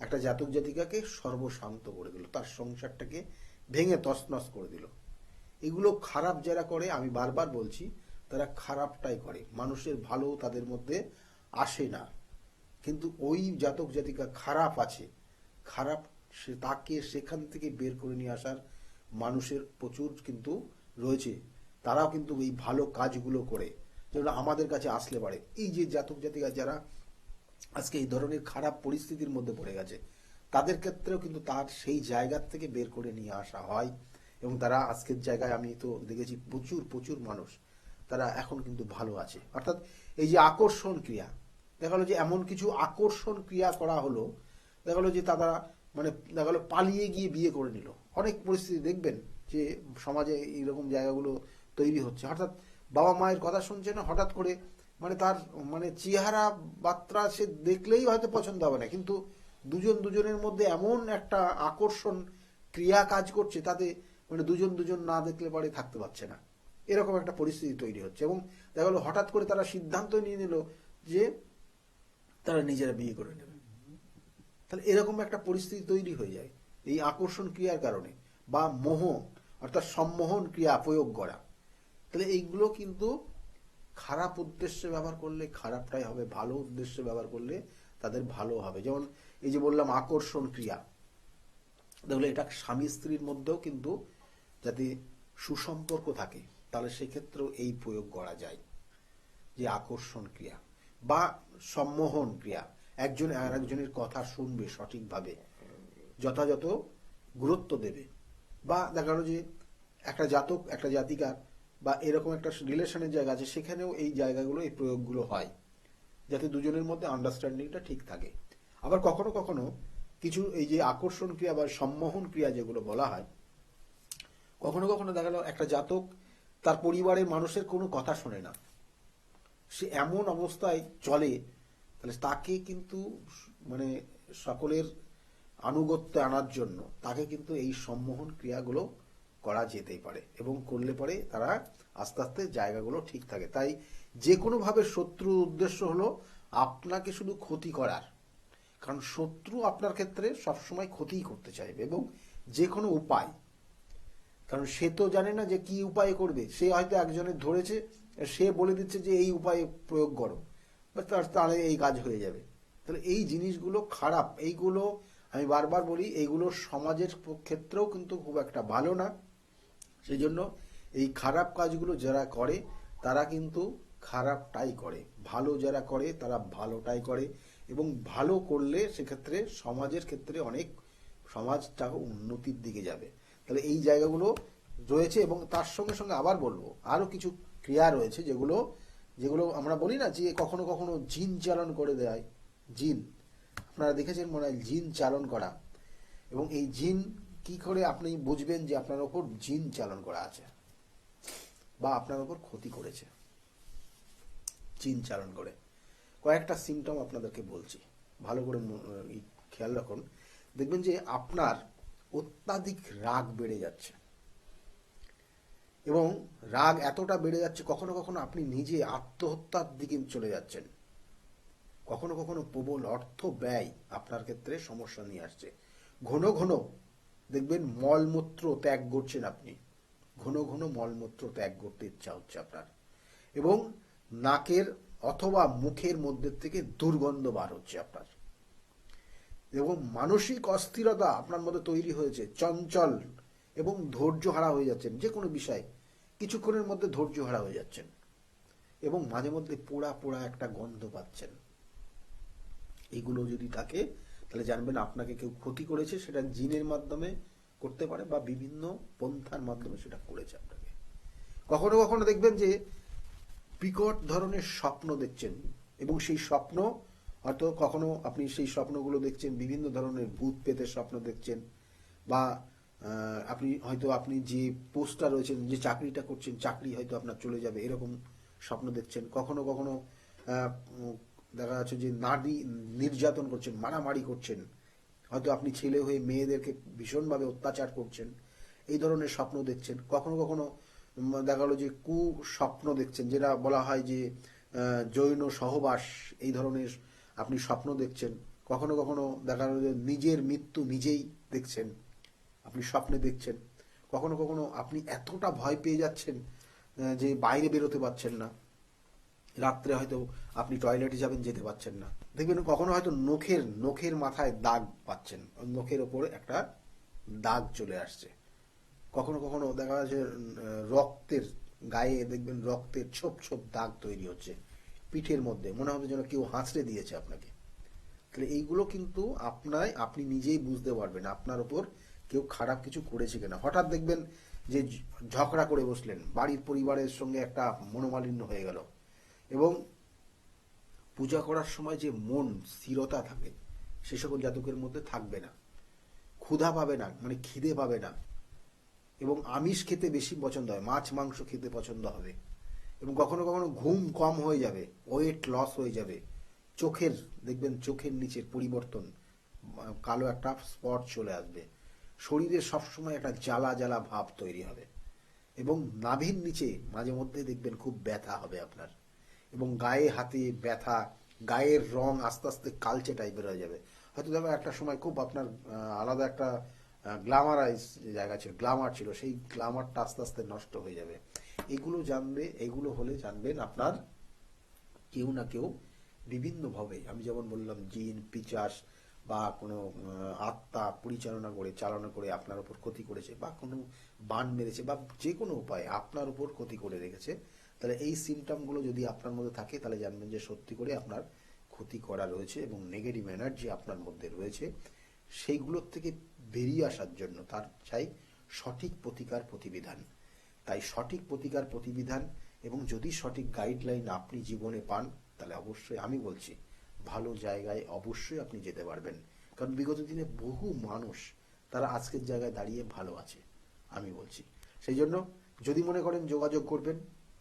একটা জাতক জাতিকাকে সর্বশান্ত করে দিল, তার সংসারটাকে ভেঙে তছনছ করে দিল। এগুলো খারাপ যারা করে, আমি বারবার বলছি, তারা খারাপটাই করে, মানুষের ভালো তাদের মধ্যে আসে না। কিন্তু ওই জাতক জাতিকা খারাপ আছে, খারাপ সে তাকে সেখান থেকে বের করে নিয়ে আসার মানুষের প্রচুর কিন্তু রয়েছে। তারাও কিন্তু এই ভালো কাজগুলো করে, যেগুলো আমাদের কাছে আসলে পারে। এই যে জাতক জাতিকা যারা আজকে এই ধরনের খারাপ পরিস্থিতির মধ্যে পড়ে গেছে, তাদের ক্ষেত্রেও কিন্তু তার সেই জায়গার থেকে বের করে নিয়ে আসা হয়, এবং তারা আজকের জায়গায় আমি তো দেখেছি প্রচুর প্রচুর মানুষ তারা এখন কিন্তু ভালো আছে। অর্থাৎ এই যে আকর্ষণ ক্রিয়া, দেখা গেলো যে এমন কিছু আকর্ষণ ক্রিয়া করা হলো, দেখা গেলো যে তারা মানে দেখা গেলো পালিয়ে গিয়ে বিয়ে করে নিল। অনেক পরিস্থিতি দেখবেন যে সমাজে এইরকম জায়গাগুলো তৈরি হচ্ছে। অর্থাৎ বাবা মায়ের কথা শুনছে না, হঠাৎ করে মানে তার মানে চেহারা বাত্রা সে দেখলেই হয়তো পছন্দ হবে না, কিন্তু দুজন দুজনের মধ্যে এমন একটা আকর্ষণ ক্রিয়া কাজ করছে, তাতে মানে দুজন দুজন না দেখলে পরে থাকতে পারছে না, এরকম একটা পরিস্থিতি তৈরি হচ্ছে। এবং দেখা গেলো হঠাৎ করে তারা সিদ্ধান্ত নিয়ে নিল যে তারা নিজেরা বিয়ে করে নেবে। তাহলে এরকম একটা পরিস্থিতি তৈরি হয়ে যায় এই আকর্ষণ ক্রিয়ার কারণে, বা মোহ অর্থাৎ সম্মোহন ক্রিয়া প্রয়োগ করা। তাহলে এইগুলো কিন্তু খারাপ উদ্দেশ্যে ব্যবহার করলে খারাপটাই হবে, ভালো উদ্দেশ্যে ব্যবহার করলে তাদের ভালো হবে। যেমন এই যে বললাম আকর্ষণ ক্রিয়া, তাহলে এটা স্বামী স্ত্রীর মধ্যেও কিন্তু যাতে সুসম্পর্ক থাকে, তাহলে সেক্ষেত্রেও এই প্রয়োগ করা যায়, যে আকর্ষণ ক্রিয়া বা সম্মোহন ক্রিয়া, একজন আর একজনের কথা শুনবে সঠিকভাবে, যথাযথ গুরুত্ব দেবে। বা দেখা গেল যে একটা জাতক একটা জাতিকার বা এরকম একটা রিলেশনের জায়গা আছে, সেখানেও এই জায়গাগুলো এই প্রয়োগগুলো হয়, যাতে দুজনের মধ্যে আন্ডারস্ট্যান্ডিংটা ঠিক থাকে। আবার কখনো কখনো কিছু এই যে আকর্ষণ ক্রিয়া বা সম্মোহন ক্রিয়া যেগুলো বলা হয়, কখনো কখনো দেখা গেল একটা জাতক তার পরিবারের মানুষের কোনো কথা শোনে না, সে এমন অবস্থায় চলে, তাহলে তাকে কিন্তু মানে সকলের আনুগত্য আনার জন্য তাকে কিন্তু এই সম্মোহন ক্রিয়াগুলো করা যেতেই পারে, এবং করলে পরে তারা আস্তে আস্তে জায়গাগুলো ঠিক থাকে। তাই যে কোনোভাবে শত্রুর উদ্দেশ্য হলো আপনাকে শুধু ক্ষতি করার, কারণ শত্রু আপনার ক্ষেত্রে সবসময় ক্ষতিই করতে চাইবে, এবং যে কোনো উপায়, কারণ সে তো জানে না যে কি উপায়ে করবে। সে হয়তো একজনের ধরেছে, সে বলে দিচ্ছে যে এই উপায়ে প্রয়োগ করো, তাহলে এই কাজ হয়ে যাবে। তাহলে এই জিনিসগুলো খারাপ, এইগুলো আমি বারবার বলি, এইগুলো সমাজের ক্ষেত্রেও কিন্তু খুব একটা ভালো না। সেই জন্য এই খারাপ কাজগুলো যারা করে তারা কিন্তু খারাপটাই করে, ভালো যারা করে তারা ভালোটাই করে, এবং ভালো করলে সেক্ষেত্রে সমাজের ক্ষেত্রে অনেক, সমাজটা উন্নতির দিকে যাবে। তাহলে এই জায়গাগুলো রয়েছে, এবং তার সঙ্গে সঙ্গে আবার বলবো আরো কিছু ক্রিয়া রয়েছে যেগুলো যেগুলো আমরা বলি না যে কখনো কখনো জিন চালন করে দেয়। জিন, আপনারা দেখেছেন মনে হয় জিন চালন করা। এবং এই জিন কি করে আপনি বুঝবেন যে আপনার ওপর জিন চালন করা আছে বা আপনার ওপর ক্ষতি করেছে জিন চালন করে? কয়েকটা সিমটম আপনাদেরকে বলছি, ভালো করে খেয়াল রাখুন। দেখবেন যে আপনার অত্যাধিক রাগ বেড়ে যাচ্ছে, এবং রাগ এতটা বেড়ে যাচ্ছে কখনো কখনো আপনি নিজে আত্মহত্যার দিকে চলে যাচ্ছেন। কখনো কখনো প্রবল অর্থ ব্যয় আপনার ক্ষেত্রে সমস্যা নিয়ে আসছে। ঘন ঘন দেখবেন মলমূত্র ত্যাগ করছেন আপনি, ঘন ঘন মলমূত্র ত্যাগ করতে ইচ্ছা হচ্ছে আপনার, এবং নাকের অথবা মুখের মধ্যে থেকে দুর্গন্ধ বার হচ্ছে আপনার, এবং মানসিক অস্থিরতা আপনার মধ্যে তৈরি হয়েছে, চঞ্চল এবং ধৈর্য হারা হয়ে যাচ্ছেন যে কোনো বিষয়, কিছুক্ষণের মধ্যে ধৈর্য হারা হয়ে যাচ্ছেন, এবং মাঝে মধ্যে পোড়া পোড়া একটা গন্ধ পাচ্ছেন। এগুলো যদি থাকে তাহলে জানবেন আপনাকে কেউ ক্ষতি করেছে, সেটা জিনের মাধ্যমে করতে পারে বা বিভিন্ন পন্থার মাধ্যমে সেটা করেছে আপনাকে। কখনো কখনো দেখবেন যে বিকট ধরনের স্বপ্ন দেখছেন, এবং সেই স্বপ্ন হয়তো কখনো আপনি সেই স্বপ্নগুলো দেখছেন, বিভিন্ন ধরনের ভূত পেতের স্বপ্ন দেখছেন, বা আপনি যে পোস্টটা রয়েছেন, যে চাকরিটা করছেন, চাকরি হয়তো আপনার চলে যাবে, এরকম স্বপ্ন দেখছেন। কখনো কখনো দেখা যাচ্ছে যে নারী নির্যাতন করছেন, মারামারি করছেন, হয়তো আপনি ছেলে হয়ে মেয়েদেরকে ভীষণভাবে অত্যাচার করছেন, এই ধরনের স্বপ্ন দেখছেন। কখনো কখনো দেখা গেলো যে স্বপ্ন দেখছেন, যেটা বলা হয় যে যৌন সহবাস, এই ধরনের আপনি স্বপ্ন দেখছেন। কখনো কখনো দেখা গেলো যে নিজের মৃত্যু নিজেই দেখছেন, আপনি স্বপ্নে দেখছেন। কখনো কখনো আপনি এতটা ভয় পেয়ে যাচ্ছেন যে বাইরে বেরোতে পারছেন না, রাত্রে হয়তো আপনি টয়লেটে যাবেন, যেতে পারছেন না। দেখবেন কখনো হয়তো নখের মাথায় দাগ পাচ্ছেন, নখের ওপরে একটা দাগ চলে আসছে। কখনো কখনো দেখা যাচ্ছে রক্তের গায়ে দেখবেন রক্তের ছোপ ছোপ দাগ তৈরি হচ্ছে, পিঠের মধ্যে মনে হবে যেন কেউ হাঁচড়ে দিয়েছে আপনাকে। তাহলে এইগুলো কিন্তু আপনি নিজেই বুঝতে পারবেন আপনার ওপর কেউ খারাপ কিছু করেছে কিনা। হঠাৎ দেখবেন যে ঝগড়া করে বসলেন, বাড়ির পরিবারের সঙ্গে একটা মনোমালিন্য হয়ে গেল, এবং পূজা করার সময় যে মন স্থিরতা থাকে সে সকল জাতকের মধ্যে থাকবে না, ক্ষুধা পাবে না, মানে খিদে পাবে না, এবং আমিষ খেতে বেশি পছন্দ হয়, মাছ মাংস খেতে পছন্দ হবে, এবং কখনো কখনো ঘুম কম হয়ে যাবে, ওয়েট লস হয়ে যাবে, দেখবেন চোখের নিচের পরিবর্তন, কালো একটা স্পট চলে আসবে, শরীরে সবসময় একটা জ্বালা জ্বালা ভাব তৈরি হবে, এবং নাভির নিচে মাঝে মধ্যে দেখবেন খুব ব্যথা হবে আপনার, এবং গায়ে হাতে ব্যথা, গায়ের রং আস্তে আস্তে কালচে টাইপের হয়ে যাবে। হয়তো দেখো একটা সময় খুব আপনার আলাদা একটা গ্ল্যামারাইজ যে জায়গা ছিল, গ্ল্যামার ছিল, সেই গ্ল্যামারটা আস্তে আস্তে নষ্ট হয়ে যাবে। এগুলো হলে জানবেন আপনার কেউ না কেউ বিভিন্নভাবে, আমি যেমন বললাম জিন পিচাস বা কোনো আত্মা চালনা করে আপনার উপর ক্ষতি করেছে, বা কোনো বান মেরেছে, বা যে কোনো উপায়ে আপনার উপর ক্ষতি করে রেখেছে। তাহলে এই সিমটমগুলো যদি আপনার মধ্যে থাকে তাহলে জানবেন যে সত্যি করে আপনার ক্ষতি করা রয়েছে, এবং নেগেটিভ এনার্জি আপনার মধ্যে রয়েছে। সেইগুলোর থেকে বেরিয়ে আসার জন্য তার চাই সঠিক প্রতিকার প্রতিবিধান। তাই সঠিক প্রতিকার প্রতিবিধান, এবং যদি সঠিক গাইডলাইন আপনি জীবনে পান তাহলে অবশ্যই আমি বলছি ভালো জায়গায় অবশ্যই আপনি যেতে পারবেন। কারণ বিগত দিনে বহু মানুষ তারা আজকের জায়গায় দাঁড়িয়ে ভালো আছে, আমি বলছি। সেই জন্য যদি মনে করেন যোগাযোগ করবেন,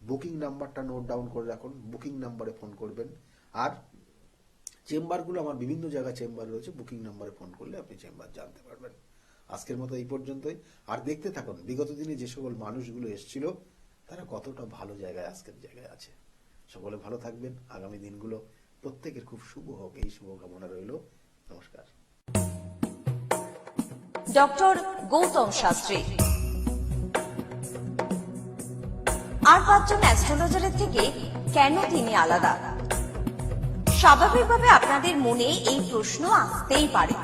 বুকিং নাম্বারটা নোট ডাউন করে রাখুন, বুকিং নাম্বারে ফোন করবেন। আর চেম্বারগুলো আমার বিভিন্ন জায়গায় চেম্বার রয়েছে, বুকিং নাম্বারে ফোন করলে আপনি চেম্বার জানতে পারবেন। আজকের মতো এই পর্যন্তই। আর দেখতে থাকুন বিগত দিনে যে সকল মানুষগুলো এসেছিল তারা কতটা ভালো জায়গায় আজকের জায়গায় আছে। সকলে ভালো থাকবেন, আগামী দিনগুলো প্রত্যেকের খুব শুভ হোক, এই শুভকামনা রইল। নমস্কার। ডক্টর গৌতম শাস্ত্রী। আর 5 জন অ্যাস্ট্রোলজারের থেকে কেন তিনি আলাদা? স্বাভাবিকভাবে আপনাদের মনে এই প্রশ্ন আসতেই পারে।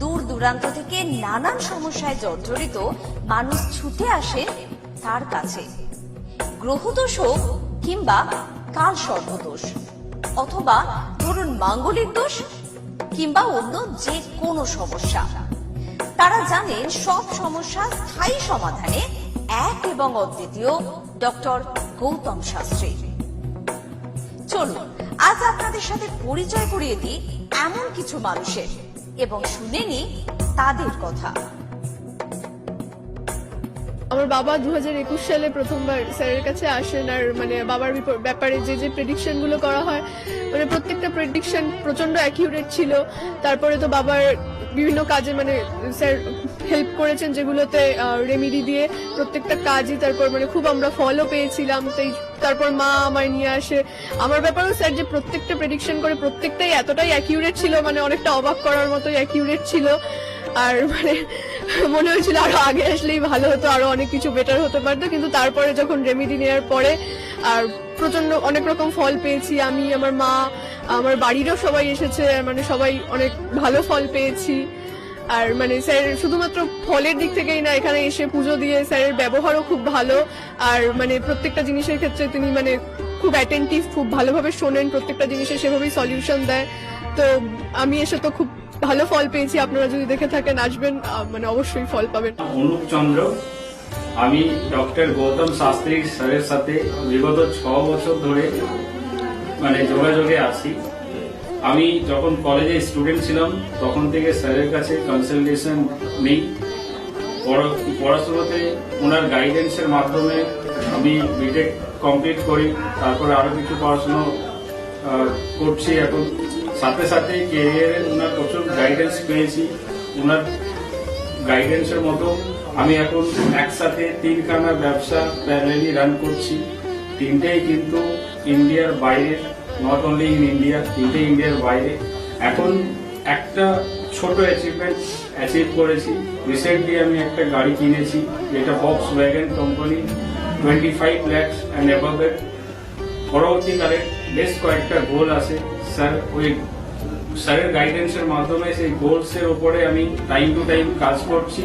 দূর দূরান্ত থেকে নানান সমস্যায় জর্জরিত মানুষ ছুটে আসে তার কাছে। গ্রহদোষ হোক কিংবা কাল সর্পদোষ, অথবা ধরুন মাঙ্গলিক দোষ কিংবা অন্য যে কোনো সমস্যা, তারা জানেন সব সমস্যার স্থায়ী সমাধানে এক এবং অদ্বিতীয় ডক্টর গৌতম শাস্ত্রী। চলুন আজ আপনাদের সাথে পরিচয় করিয়ে দিই এমন কিছু মানুষের এবং শুনে নিই তাদের কথা। আমার বাবা 2021 সালে প্রথমবার স্যারের কাছে আসেন, আর মানে বাবার ব্যাপারে যে প্রেডিকশন গুলো করা হয়, মানে প্রত্যেকটা প্রেডিকশন প্রচন্ড অ্যাকিউরেট ছিল। তারপরে তো বাবার বিভিন্ন কাজে মানে স্যার হেল্প করেছেন, যেগুলোতে রেমিডি দিয়ে প্রত্যেকটা কাজই তারপর মানে খুব আমরা ফলও পেয়েছিলাম। তারপর মা আমায় নিয়ে আসে। আমার ব্যাপারেও স্যার যে প্রত্যেকটা প্রেডিকশন করে প্রত্যেকটাই এতটাই অ্যাকিউরেট ছিল, মানে অনেকটা অবাক করার মতোই অ্যাকিউরেট ছিল। আর মানে মনে হয়েছিল আরো আগে আসলেই ভালো হতো, আরো অনেক কিছু বেটার হতে পারতো। কিন্তু তারপরে যখন রেমিডি নেওয়ার পরে আর প্রচন্ড অনেক রকম ফল পেয়েছি আমি, আমার মা, আমার বাড়িরও সবাই এসেছে, মানে সবাই অনেক ভালো ফল পেয়েছি। আর মানে স্যার শুধুমাত্র ফলের দিক থেকেই না, এখানে এসে পুজো দিয়ে স্যারের ব্যবহারও খুব ভালো। আর মানে প্রত্যেকটা জিনিসের ক্ষেত্রে তিনি মানে খুব অ্যাটেন্টিভ, খুব ভালোভাবে শোনেন, প্রত্যেকটা জিনিসের সেভাবেই সলিউশন দেয়। তো আমি এসে তো খুব ভালো ফল পেয়েছি। আপনারা যদি দেখে থাকেন, আসবেন, মানে অবশ্যই ফল পাবেন। অনুপ চন্দ্র, আমি ডক্টর গৌতম শাস্ত্রী স্যারের সাথে বিগত 6 বছর ধরে মানে যোগাযোগে আছি। আমি যখন কলেজে স্টুডেন্ট ছিলাম তখন থেকে স্যারের কাছে কনসালটেশন নেই। পড়াশোনাতে ওনার গাইডেন্সের মাধ্যমে আমি বিটেক কমপ্লিট করি, তারপরে আরো কিছু পড়াশোনা করছি এখন। সাথে সাথে ক্যারিয়ারে ওনার প্রচুর গাইডেন্স পেয়েছি। ওনার গাইডেন্সের মতো আমি এখন একসাথে 3খানা ব্যবসা প্যারালালি রান করছি। 3টেই কিন্তু ইন্ডিয়ার বাইরে, নট অনলি ইন ইন্ডিয়া, 3টে ইন্ডিয়ার বাইরে। এখন একটা ছোট অ্যাচিভ করেছি। রিসেন্টলি আমি একটা গাড়ি কিনেছি, যেটা Volkswagen company, 25 lakhs and above এর। পরবর্তীকালে বেশ কয়েকটা গোল আছে। স্যারের গাইডেন্সের মাধ্যমে সেই গোলস এর উপরে আমি টাইম টু টাইম কাজ করছি।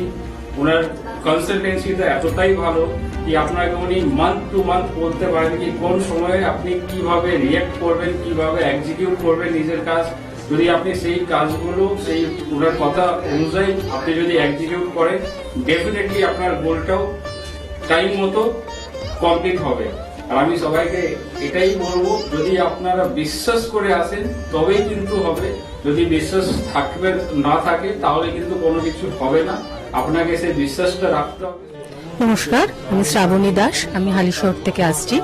ওনার কনসালটেন্সিটা এতটাই ভালো কি আপনাকে উনি মান্থ টু মান্থ বলতে পারেন কি কোন সময়ে আপনি কিভাবে রিয়েক্ট করবেন, কিভাবে এক্সিকিউট করবেন নিজের কাজ। যদি আপনি সেই কাজগুলো সেই ওনার কথা অনুযায়ী আপনি যদি এক্সিকিউট করেন, ডেফিনেটলি আপনার গোলটাও টাইম মতো কমপ্লিট হবে। আর আমি সবাইকে এটাই বলবো, যদি আপনারা বিশ্বাস করে আসেন তবেই কিন্তু হবে। যদি বিশ্বাস থাকবে না থাকে তাহলে কিন্তু কোনো কিছু হবে না। আপনাকে সেই বিশ্বাসটা রাখতে হবে। নমস্কার, আমি শ্রাবণী দাস, আমি হালিশহর থেকে আসছি।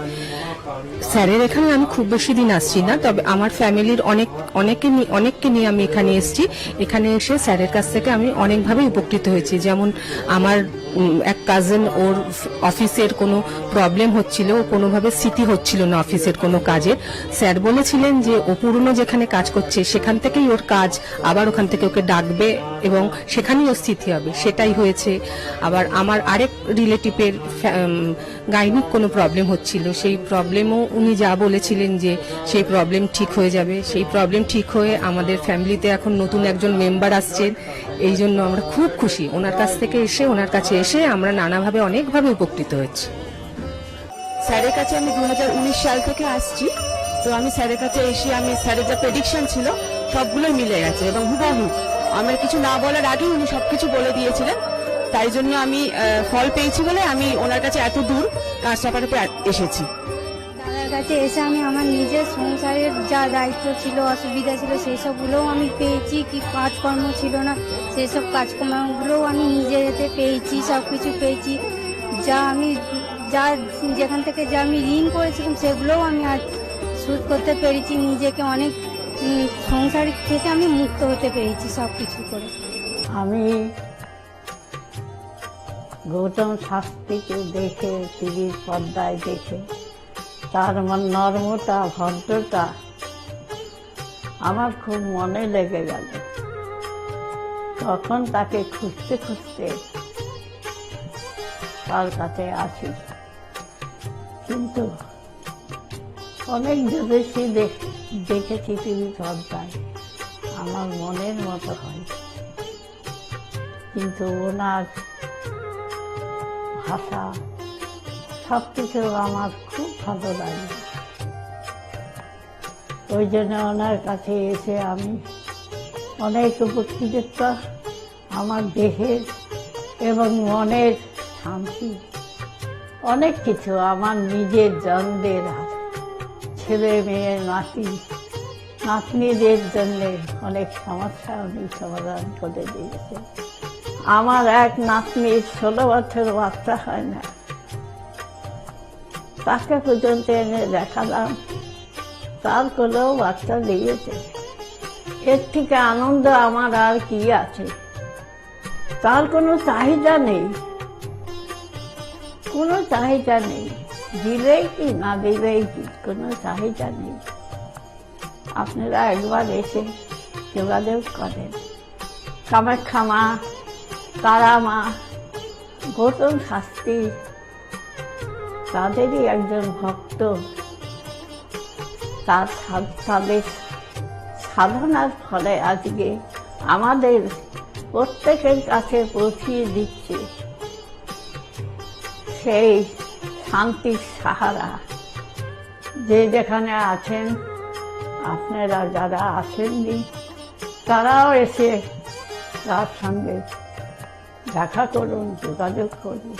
স্যারের এখানে আমি খুব বেশি দিন আসছি না, তবে আমার ফ্যামিলির অনেককে নিয়ে আমি এখানে এসেছি। এখানে এসে স্যারের কাছ থেকে আমি অনেকভাবে উপকৃত হয়েছি। যেমন আমার এক কাজিন, ওর অফিসের কোনো প্রবলেম হচ্ছিল, ও কোনোভাবে স্থিতি হচ্ছিল না অফিসের কোনো কাজের। স্যার বলেছিলেন যে ও পুরনো যেখানে কাজ করছে সেখান থেকেই ওর কাজ, আবার ওখান থেকে ওকে ডাকবে এবং সেখানেই ওর স্থিতি হবে। সেটাই হয়েছে। আবার আমার আরেক রিলেটিভের গাইনিক কোনো প্রবলেম হচ্ছিল, সেই প্রবলেমও উনি যা বলেছিলেন যে সেই প্রবলেম ঠিক হয়ে যাবে, সেই প্রবলেম ঠিক হয়ে আমাদের ফ্যামিলিতে এখন নতুন একজন মেম্বার আসছেন। এই জন্য আমরা খুব খুশি। ওনার কাছ থেকে এসে, ওনার কাছে এসে আমরা নানাভাবে অনেকভাবে উপকৃত হচ্ছি। স্যারের কাছে আমি 2019 সাল থেকে আসছি। তো আমি স্যারের কাছে এসে আমি স্যারের যা প্রেডিকশন ছিল সবগুলোই মিলে গেছে এবং হুবহু আমার কিছু না বলার আগেই উনি সবকিছু বলে দিয়েছিলেন। তাই জন্য আমি ফল পেয়েছি বলে আমি ওনার কাছে এত দূর কাজটাপার উপর এসেছি। দাদার কাছে এসে আমি আমার নিজের সংসারের যা দায়িত্ব ছিল, অসুবিধা ছিল, সেই সবগুলোও আমি পেয়েছি। কি কাজকর্ম ছিল না, সেই সব কাজকর্মগুলোও আমি নিজে হাতে পেয়েছি, সব কিছু পেয়েছি। যেখান থেকে যা আমি ঋণ করেছিলাম সেগুলোও আমি আজ শোধ করতে পেরেছি। নিজেকে অনেক সংসার থেকে আমি মুক্ত হতে পেরেছি সব কিছু করে। আমি গৌতম শাস্ত্রীকে দেখে, টিভির পর্দায় দেখে তার নর্মতা, ভদ্রতা আমার খুব মনে লেগে গেল। তখন তাকে খুঁজতে খুঁজতে তার কাছে আসি। কিন্তু অনেক বিদেশি দেখেছি টিভি পর্দায়, আমার মনের মতো হয়, কিন্তু ওনার ভাষা সব কিছু আমার খুব ভালো লাগে। ওই জন্য ওনার কাছে এসে আমি অনেক উপকৃত, আমার দেহের এবং মনের শান্তি, অনেক কিছু আমার নিজের জনদের, ছেলে মেয়ে নাতনিদের জন্য অনেক সমস্যা উনি সমাধান করে দিয়েছে। আমার এক নাতনির 16 বছর বাচ্চা হয় না, তাকে পর্যন্ত এনে দেখালাম, তার কোলেও বাচ্চা দিয়েছে। এর থেকে আনন্দ আমার আর কি আছে? তার কোনো চাহিদা নেই, কোনো চাহিদা নেই, দিলেই কি না দিলেই কি, কোনো চাহিদা নেই। আপনারা একবার এসে যোগাযোগ করেন। কামাখ্যা মা, তারা মা, গৌতম শাস্ত্রী তাদেরই একজন ভক্ত, তাদের সাধনার ফলে আজকে আমাদের প্রত্যেকের কাছে পৌঁছিয়ে দিচ্ছে সেই শান্তির সাহারা। যে যেখানে আছেন, আপনারা যারা আসেননি তারাও এসে তার সঙ্গে দেখা করুন, যোগাযোগ করুন,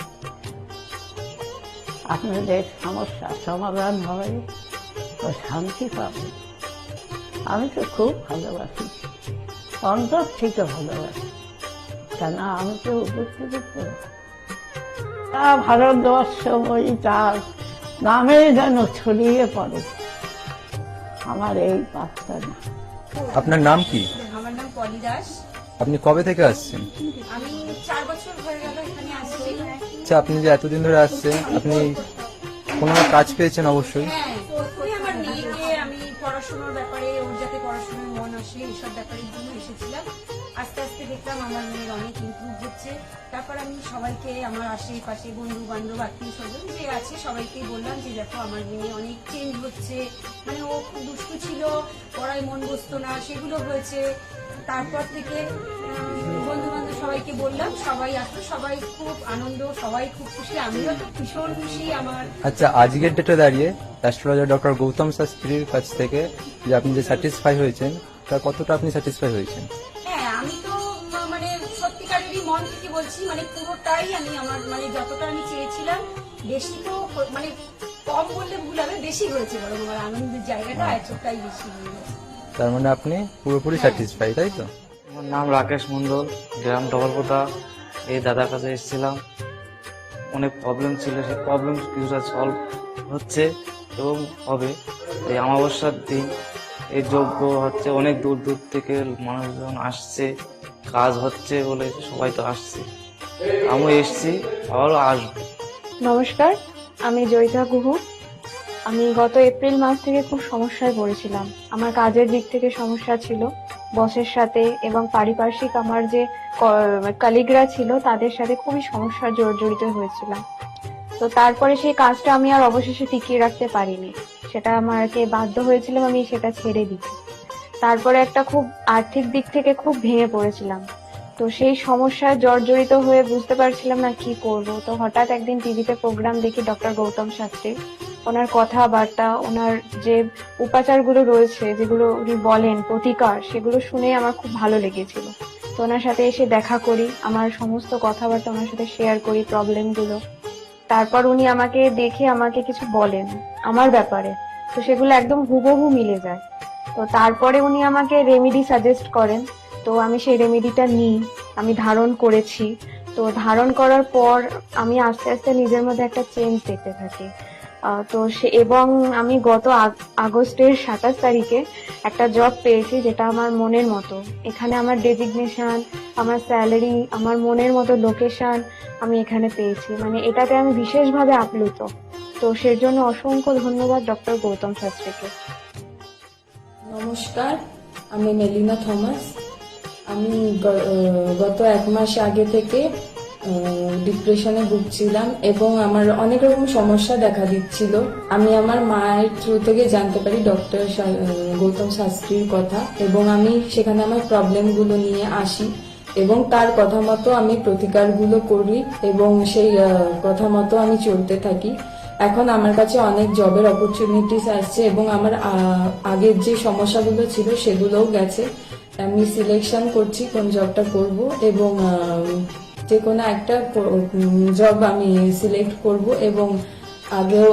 আপনাদের সমস্যা সমাধান হবে ও শান্তি পাবে। আমি তো খুব ভালোবাসি, অন্তর থেকে ভালোবাসি, কেন আমি তো উপস্থিত। ভারতবর্ষ বই তার নামে যেন ছড়িয়ে পড়ে আমার এই প্রার্থনা। আপনার নাম কি? আমার নাম পলি দাস। আপনি কবে থেকে আসছেন? আমি 4 বছর হয়ে গেল এখানে আসছি। আচ্ছা, আপনি যে এতদিন ধরে আসছেন, আপনি কোনো কাজ পেয়েছেন? অবশ্যই। হ্যাঁ, প্রথমে আমার মেয়েকে আমি পড়াশোনার ব্যাপারে, ওর যাতে পড়াশোনায় মন আসে এইসব ব্যাপারের জন্য এসেছিলাম। আস্তে আস্তে দেখলাম আমার মেয়ের অনেক ইমপ্রুভ হচ্ছে। তারপর আমি সবাইকে, আমার আশেপাশে বন্ধু বান্ধব, আত্মীয় স্বজন যে আছে সবাইকে বললাম যে দেখো আমার মেয়ে অনেক চেঞ্জ হচ্ছে, মানে ও খুব দুষ্টু ছিল, পড়ায় মন বসতো না, সেগুলো হয়েছে। তারপর থেকে বন্ধু বান্ধব সবাইকে বললাম, সবাই আসলো, সবাই খুব আনন্দ, সবাই খুব খুশি, আমিও তো ভীষণ খুশি। আমার আচ্ছা, আজকের ডেটে দাঁড়িয়ে অ্যাস্ট্রোলজার ডক্টর গৌতম শাস্ত্রীর কাছ থেকে যে আপনি যে স্যাটিসফাই হয়েছেন, তা কতটা আপনি স্যাটিসফাই হয়েছেন? হ্যাঁ, আমি তো মানে সত্যিকারেরই মন থেকে বলছি, মানে পুরোটাই আমি আমার মানে যতটা আমি চেয়েছিলাম, বেশি তো মানে কম বললে ভুল হবে, বেশি হয়েছে, বরং আমার আনন্দের জায়গাটা এতটাই বেশি হয়ে গেছে। তার মানে আপনি পুরোপুরি স্যাটিসফাই, তাই তো? আমার নাম রাকেশ মন্ডল, গ্রাম ডবলপোতা। এই দাদার কাছে এসেছিলাম, অনেক প্রবলেম ছিল, সেই প্রবলেম কিছুটা সলভ হচ্ছে এবং হবে। এই অমাবস্যার দিন এই যজ্ঞ হচ্ছে, অনেক দূর দূর থেকে মানুষজন আসছে, কাজ হচ্ছে বলে সবাই তো আসছে, আমিও এসছি, আবারও আসবো। নমস্কার, আমি জয়িতা গুহ। আমি গত এপ্রিল মাস থেকে খুব সমস্যায় পড়েছিলাম। আমার কাজের দিক থেকে সমস্যা ছিল, বসের সাথে এবং পারিপার্শ্বিক আমার যে কলিগরা ছিল তাদের সাথে খুবই সমস্যা জড়িত হয়েছিলাম। তো তারপরে সেই কাজটা আমি আর অবশেষে টিকিয়ে রাখতে পারিনি, সেটা আমাকে বাধ্য হয়েছিলাম আমি সেটা ছেড়ে দিতে। তারপরে একটা খুব আর্থিক দিক থেকে খুব ভেঙে পড়েছিলাম। তো সেই সমস্যায় জর্জরিত হয়ে বুঝতে পারছিলাম না কি করব। তো হঠাৎ একদিন টিভিতে প্রোগ্রাম দেখি ডক্টর গৌতম শাস্ত্রী, ওনার কথাবার্তা, ওনার যে উপাচারগুলো রয়েছে, যেগুলো উনি বলেন প্রতিকার, সেগুলো শুনে আমার খুব ভালো লেগেছিল। তো ওনার সাথে এসে দেখা করি, আমার সমস্ত কথাবার্তা ওনার সাথে শেয়ার করি, প্রবলেমগুলো। তারপর উনি আমাকে দেখে আমাকে কিছু বলেন আমার ব্যাপারে, তো সেগুলো একদম হুবহু মিলে যায়। তো তারপরে উনি আমাকে রেমেডি সাজেস্ট করেন, তো আমি সেই রেমেডিটা নিই, আমি ধারণ করেছি। তো ধারণ করার পর আমি আস্তে আস্তে নিজের মধ্যে একটা চেঞ্জ দেখতে থাকি। তো এবং আমি গত আগস্টের 27 তারিখে একটা জব পেয়েছি, যেটা আমার মনের মতো। এখানে আমার ডেজিগনেশন, আমার স্যালারি, আমার মনের মতো লোকেশন আমি এখানে পেয়েছি, মানে এটাতে আমি বিশেষভাবে আপ্লুত। তো সের জন্য অসংখ্য ধন্যবাদ ডক্টর গৌতম শাস্ত্রীকে। নমস্কার, আমি নেলিনা থমাস। আমি গত 1 মাস আগে থেকে ডিপ্রেশনে ভুগছিলাম এবং আমার অনেক রকম সমস্যা দেখা দিচ্ছিল। আমি আমার মায়ের থ্রু থেকে জানতে পারি ডক্টর গৌতম শাস্ত্রীর কথা এবং আমি সেখানে আমার প্রবলেমগুলো নিয়ে আসি এবং তার কথা মতো আমি প্রতিকারগুলো করি এবং সেই কথা মতো আমি চলতে থাকি। এখন আমার কাছে অনেক জবের অপরচুনিটিস আসছে এবং আমার আগের যে সমস্যাগুলো ছিল সেগুলোও গেছে। আমি সিলেকশন করছি কোন জবটা করব এবং যে কোনো একটা জব আমি সিলেক্ট করব এবং আগেও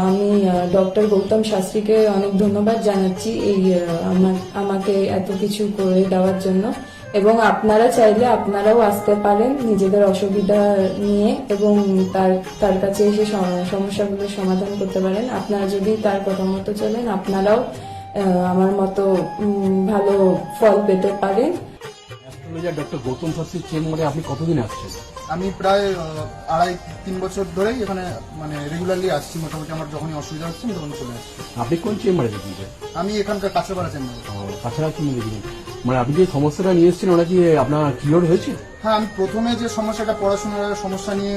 আমি ডক্টর গৌতম শাস্ত্রীকে অনেক ধন্যবাদ জানাচ্ছি এই আমাকে এত কিছু করে দেওয়ার জন্য। এবং আপনারা চাইলে আপনারাও আসতে পারেন নিজেদের অসুবিধা নিয়ে এবং তার কাছে এসে সমস্যাগুলোর সমাধান করতে পারেন। আপনারা যদি তার কথা মতো চলেন আপনারাও আমার মতো ভালো ফল পেতে পারেন। অ্যাস্ট্রোলজার ডক্টর গৌতম শাস্ত্রীর চেম্বারে আপনি কতদিন আসছেন? আমি প্রায় 2.5-3 বছর ধরেই এখানে মানে রেগুলারলি আসছি। মোটামুটি আমার যখনই অসুবিধা হচ্ছে তখন চলে আসছি। আপনি কোন চেম্বারে দেখিয়েছেন? আমি এখানকার কাছাপাড়া চেম্বার। কাছাড়া চেম্বারে দেখিয়েছেন, মানে আপনি যে সমস্যাটা নিয়ে এসেছেন ওটা কি আপনার ক্লিয়ার হয়েছে? হ্যাঁ, আমি প্রথমে যে সমস্যাটা পড়াশোনার সমস্যা নিয়ে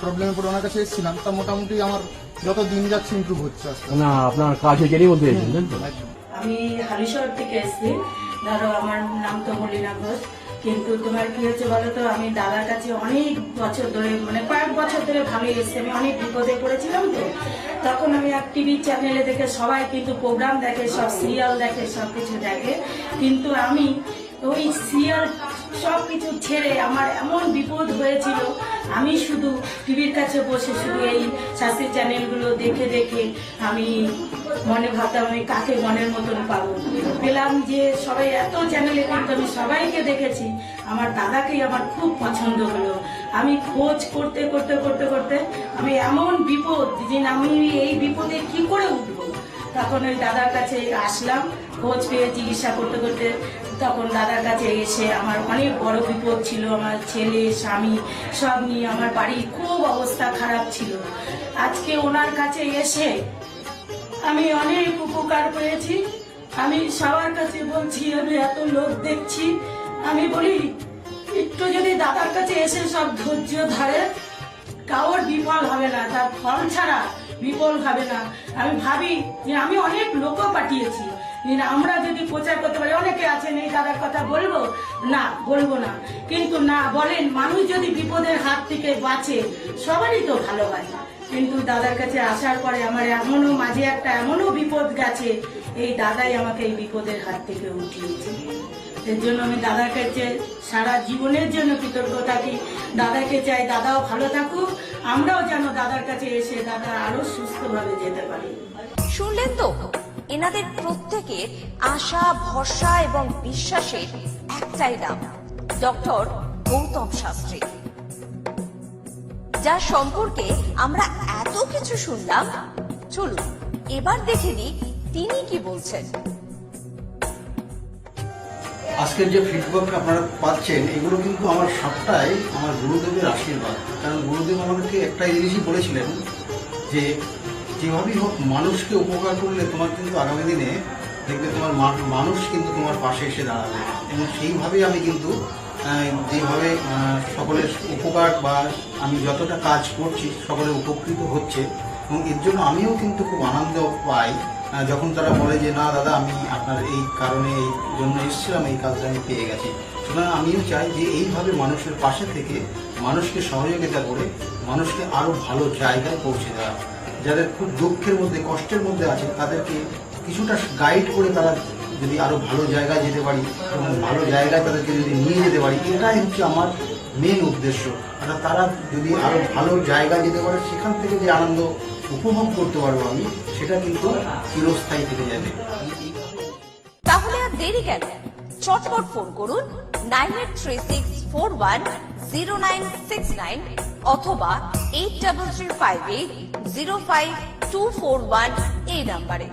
প্রবলেমে পড়ে ওনার কাছে এসেছিলাম, তা মোটামুটি আমার যত দিন যাচ্ছে ইমপ্রুভ হচ্ছে আস্তে আস্তে। না আপনার কাজ হয়ে মধ্যে এসেছেন তো? আমি হালিশহর থেকে এসেছি। ধরো আমার নাম তো মলিনা ঘোষ, কিন্তু তোমার কি হচ্ছে বলো তো, আমি দাদার কাছে অনেক বছর ধরে মানে কয়েক বছর ধরে ভালো এসেছি। আমি অনেক বিপদে পড়েছিলাম তো, তখন আমি এক টিভি চ্যানেলে দেখে সবাই কিন্তু প্রোগ্রাম দেখে, সব সিরিয়াল দেখে, সবকিছু দেখে, কিন্তু আমি ওই সিরিয়াল সবকিছু ছেড়ে আমার এমন বিপদ হয়েছিল, আমি শুধু টিভির কাছে বসে শুধু এই শাস্ত্রী চ্যানেলগুলো দেখে দেখে আমি মনে ভাবতাম আমি কাকে মনের মতন পাবো। পেলাম যে সবাই এত চ্যানেলে, কিন্তু আমি সবাইকে দেখেছি, আমার দাদাকেই আমার খুব পছন্দ হলো। আমি খোঁজ করতে করতে করতে করতে আমি এমন বিপদ যে আমি এই বিপদে কি করে উঠবো, তখন ওই দাদার কাছে আসলাম। খোঁজ পেয়ে চিকিৎসা করতে করতে তখন দাদার কাছে এসে আমার অনেক বড় বিপদ ছিল, আমার ছেলে স্বামী সব নিয়ে আমার বাড়ির খুব অবস্থা খারাপ ছিল। আজকে ওনার কাছে এসে আমি অনেক উপকার পেয়েছি। আমি সবার কাছে বলছি, আমি এত লোক দেখছি, আমি বলি একটু যদি দাদার কাছে এসে সব ধৈর্য ধরে, কারোর বিফল হবে না, তার ফল ছাড়া বিফল হবে না। আমি ভাবি যে আমি অনেক লোকও পাঠিয়েছি, আমরা যদি প্রচার করতে পারি, অনেকে আছেন এই দাদার কথা বলবো না, বলবো না, কিন্তু না বলেন, মানুষ যদি বিপদের হাত থেকে বাঁচে সবারই তো ভালো হয়। কিন্তু দাদার কাছে আসার পরে আমার এমনও মাঝে একটা এমনও বিপদ গেছে, এই দাদাই আমাকে এই বিপদের হাত থেকে উঠিয়েছে। এর জন্য আমি দাদার কাছে সারা জীবনের জন্য কৃতজ্ঞ থাকি। দাদাকে চাই দাদাও ভালো থাকুক, আমরাও যেন দাদার কাছে এসে দাদা আরো সুস্থভাবে যেতে পারি। শুনলেন তো, এনাদের প্রত্যেকের আশা, ভরসা এবং বিশ্বাসের একটাই নাম, ডক্টর গৌতম শাস্ত্রী, যার সম্পর্কে আমরা এত কিছু শুনলাম। চলুন এবার দেখে নিই তিনি কি বলছেন। আজকের যে ফিডব্যাক আপনারা পাচ্ছেন, এগুলো কিন্তু আমার সবটাই আমার গুরুদেবের আশীর্বাদ। কারণ গুরুদেব আমাকে একটাই জিনিসই বলেছিলেন যে যেভাবেই হোক মানুষকে উপকার করলে তোমার কিন্তু আগামী দিনে দেখবে তোমার মানুষ কিন্তু তোমার পাশে এসে দাঁড়াবে। এবং সেইভাবেই আমি কিন্তু যেভাবে সকলের উপকার বা আমি যতটা কাজ করছি সকলে উপকৃত হচ্ছে, এবং এর জন্য আমিও কিন্তু খুব আনন্দ পাই যখন তারা বলে যে না দাদা, আমি আপনার এই কারণে এই জন্য এসেছিলাম, এই কাজটা আমি পেয়ে গেছি। সুতরাং আমিও চাই যে এইভাবে মানুষের পাশে থেকে মানুষকে সহযোগিতা করে মানুষকে আরও ভালো জায়গায় পৌঁছে দেওয়া। যাদের খুব দুঃখের মধ্যে, কষ্টের মধ্যে আছে, তাদেরকে কিছুটা গাইড করে তারা যদি আরো ভালো জায়গায় যেতে পারি এবং ভালো জায়গায় তাদেরকে যদি নিয়ে যেতে পারি, এটাই হচ্ছে আমার মেন উদ্দেশ্য। অর্থাৎ তারা যদি আরো ভালো জায়গায় যেতে পারে, সেখান থেকে যে আনন্দ উপভোগ করতে পারবো আমি, সেটা কিন্তু চিরস্থায়ী থেকে যাবে। তাহলে আর দেরি কেন, চটপট ফোন করুন 9836410969 অথবা 8335805241 এই নাম্বারে।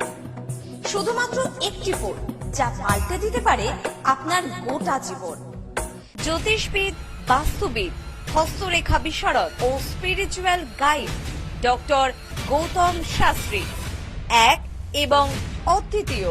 শুধুমাত্র একটি ফোন, যা পাল্টে দিতে পারে আপনার গোটা জীবন। জ্যোতিষবিদ, বাস্তুবিদ, হস্তরেখা বিশারদ ও spiritual guide doctor Gautam Shastri, এক এবং অদ্বিতীয়।